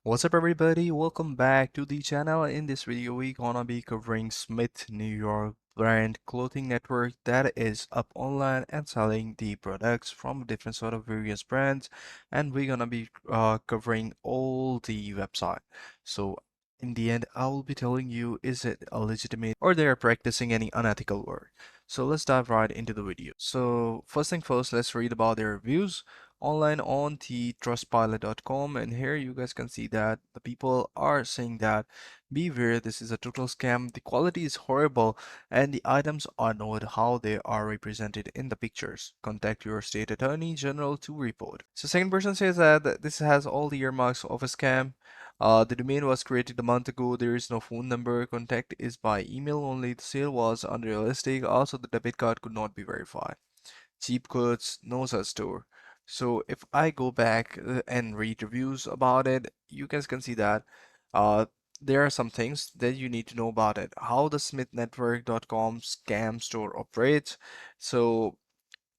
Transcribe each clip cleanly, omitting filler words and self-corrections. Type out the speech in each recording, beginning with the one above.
What's up everybody? Welcome back to the channel. In this video, we're gonna be covering Smith New York brand clothing network that is up online and selling the products from different sort of various brands, and we're gonna be covering all the website. So in the end, I will be telling you is it a legitimate or they are practicing any unethical work. So let's dive right into the video. So first thing first, let's read about their reviews online on the trustpilot.com, and here you guys can see that the people are saying that beware, this is a total scam, the quality is horrible, and the items are not how they are represented in the pictures. Contact your state attorney general to report. So second person says that this has all the earmarks of a scam. The domain was created a month ago. There is no phone number. Contact is by email only. The sale was unrealistic. Also, the debit card could not be verified. Cheap goods, no such store. So if I go back and read reviews about it, you guys can see that uh, there are some things that you need to know about it. How the SmithNetwork.com scam store operates. So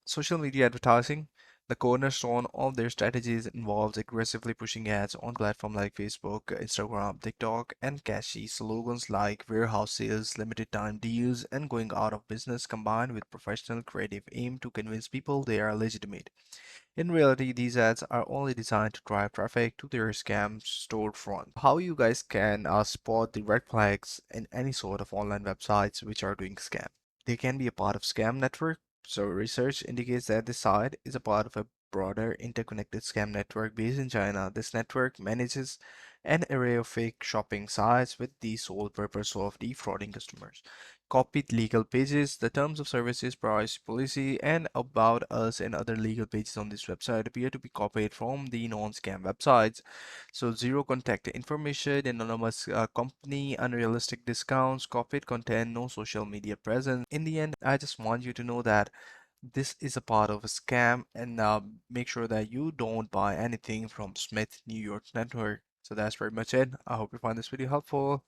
social media advertising. The cornerstone of their strategies involves aggressively pushing ads on platforms like Facebook, Instagram, TikTok, and catchy slogans like warehouse sales, limited time deals, and going out of business combined with professional creative aim to convince people they are legitimate. In reality, these ads are only designed to drive traffic to their scam storefront. How you guys can spot the red flags in any sort of online websites which are doing scam. They can be a part of scam network. So research indicates that this site is a part of a broader interconnected scam network based in China. This network manages an array of fake shopping sites with the sole purpose of defrauding customers. Copied legal pages, the terms of services, privacy policy, and about us and other legal pages on this website appear to be copied from the non-scam websites. So zero contact information, anonymous company, unrealistic discounts, copied content, no social media presence. In the end, I just want you to know that this is a part of a scam, and make sure that you don't buy anything from Smith New York Network. So that's pretty much it. I hope you find this video helpful.